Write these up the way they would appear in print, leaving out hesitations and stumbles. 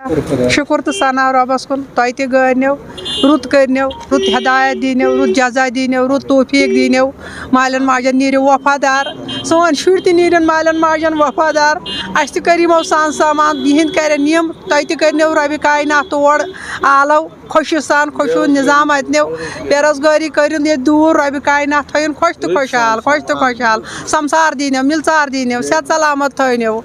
شکر تو ثنا رۄبس کُن تۄہہِ تہِ گٲرنو رُت کٔرنو رُت ہدایت دِنو رُت جزا دِنو رُت توفیٖق دِنو مالٮ۪ن ماجٮ۪ن نیٖرِو وفادار سٲنۍ شُرۍ تہِ نیٖرن مالٮ۪ن ماجٮ۪ن وفادار اَسہِ تہِ کٔرۍ یِمو سان سامان یِہِنٛدۍ کَرن یِم تۄہہِ تہِ کٔرنو رۄبہِ کاینات تور عالو خوشی سان خوشوٗ نظام اَتنو بے روزگٲری کٔرِن ییٚتہِ دوٗر رۄبہِ کاینات تھٲیِن خۄش تہٕ خۄشحال سمسار دیٖنو مِلژار دیٖنو صحت سلامت تھٲینو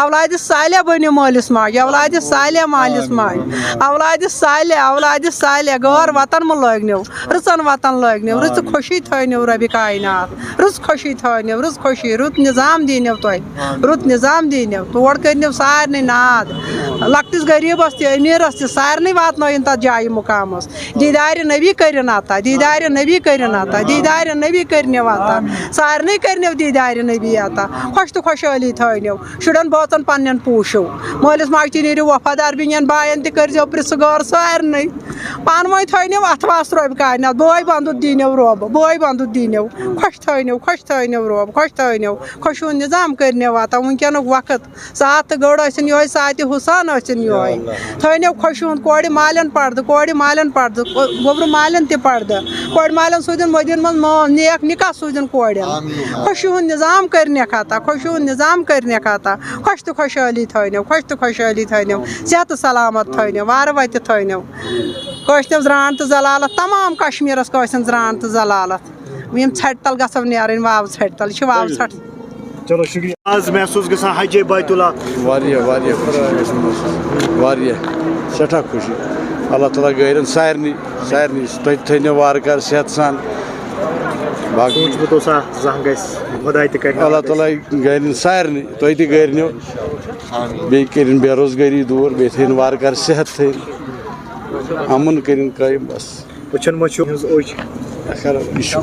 اولادِ صالح بٔنِو مٲلِس ماجہِ اولادِ صالح مٲلِس ماجہِ اولادِ صالح غٲر وطن مہٕ لٲگنو رٕژن وطن لٲگنو رٕژ خوشی تھٲینو رۄبہِ کاینات رٕژ خوشی تھٲینو رٕژ خوشی رُت نظام دیٖنو تۄہہِ رُت نظام دیٖنو تور کٔرنو سارنٕے ناد لۄکٹِس غریٖبس تہِ أمیٖرس تہِ سارنٕے واتنٲیِن تتھ جایہِ مُقامس دیٖدارِ نبی کٔرِن عطا دیٖدارِ نبی کٔرِن عطا دیٖدارِ نبی کٔرنو عطا سارنٕے کٔرنو دیٖدارِ نبی عطا خۄش تہٕ خۄشحٲلی تھٲینو شُرٮ۪ن بٲژن پننٮ۪ن پوٗشِو مٲلِس ماجہِ تہِ نیٖرِو وفادار بیٚنٮ۪ن باین تہِ کٔرزیٚو پرژھٕ غٲر سارنٕے پانہٕ ؤنۍ تھٲینو اتھ واسطہٕ رۄبہِ کاینات بٲے بنٛدُت دیٖنو رۄب بٲے بنٛدُت دیٖنو خۄش تھٲینو رۄب خۄش تھٲینو خۄشوُن نظام کٔرنو عطا وٕنکیٚنُک وقت سات تہٕ گٔر ٲسِن یِہوے ساتہِ حُسان ٲسِن یِہوے تھٲینو خۄشوُن کورِ مالٮ۪ن پردٕ گوٚبرٕ مالٮ۪ن تہِ پردٕ کورِ مالٮ۪ن سوٗزِن مٔدیٖن منٛز نیک نِکاح سوٗزِن کورٮ۪ن خوشوُن نظام کٔرنکھ عطا خۄش تہٕ خۄشحٲلی تھٲینو صحت تہٕ سلامت تھٲینو وارٕ وتہِ تھٲینو کٲشنٮ۪و زرٛانٛٹھ تہٕ زلالت تمام کشمیٖرس کٲشِرٮ۪ن زرٛانٛٹھ تہٕ زلالت یِم ژھٹہِ تل گژھو نیرٕنۍ واوٕ ژھٹہِ تل یہِ چھِ واوٕ ژھٹھ چلو شُکریہ آز محسوٗس گژھان حجے بیت اللہ واریاہ سٮ۪ٹھاہ خوشی اللہ تعالیٰ گٲرِن سارنٕے تُہۍ تھٲینو وارٕ کارٕ صحت سان سوٗنٛچمُت اوسا زانٛہہ گژھِ خۄداے تہِ کرِ اللہ تعالیٰ گٲرِن سارنٕے تُہۍ تہِ گٲرنو بیٚیہِ کٔرِنۍ بے روزگٲری دوٗر بیٚیہِ تھٲیِن وارٕ کارٕ صحت تھٲیِن اَمُن کٔرِنۍ قٲیِم بس وٕچھن ما چھُ ہٕنٛز اوٚج یہِ چھُ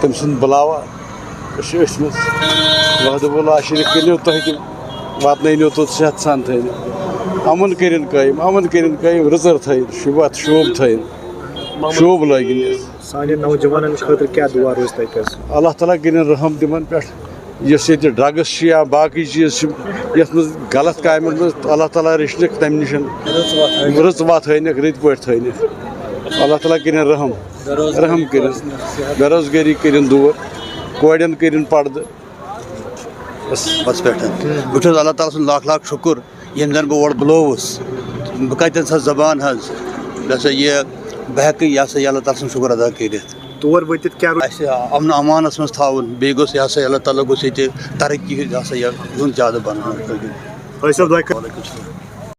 تٔمۍ سُنٛد بُلاوا أسۍ چھِ أتھۍ منٛز وحدٕ اللہ شریٖف کٔرِو تُہۍ تہِ واتنٲینو توٚت صحت سان تھٲینو اَمُن کٔرِنۍ قٲیِم رٕژر تھٲیِن شوٗب تھٲیِن شوٗب لٲگِن یَتھ سانٮ۪ن نوجوانن خٲطرٕ کیٛاہ دُعا روزِ تۄہہِ خٲطرٕ اللہ تعالیٰ کٔرِنۍ رحم تِمن پٮ۪ٹھ یُس ییٚتہِ ڈرٛگٕس چھِ یا باقٕے چیٖز چھِ یَتھ منٛز غلط کامٮ۪ن منٛز اللہ تعالیٰ رٔچھنکھ تَمہِ نِش رٕژ وَتھ ہٲینکھ رٕتۍ پٲٹھۍ تھٲینکھ اللہ تعالیٰ کٔرِنۍ رحم کٔرِنۍ بے روزگٲری کٔرِنۍ دوٗر کورٮ۪ن کٔرِنۍ پردٕ بس پٮ۪ٹھ بہٕ چھُس اللہ تعالیٰ سُنٛد لاکھ لاکھ شُکُر ییٚمہِ زَن بہٕ اورٕ بُلووُس بہٕ کَتٮ۪ن سۄ زبان حظ یہِ ہسا یہِ بہٕ ہٮ۪کہٕ یہِ ہسا یہِ اللہ تعالیٰ سُنٛد شُکُر ادا کٔرِتھ تور وٲتِتھ کیٛاہ اَسہِ اَمنو امانس منٛز تھاوُن بیٚیہِ گوٚژھ یہِ ہسا اللہ تعالیٰ گوٚژھ ییٚتہِ ترقی یہِ ہسا یہِ زیادٕ بَناوُن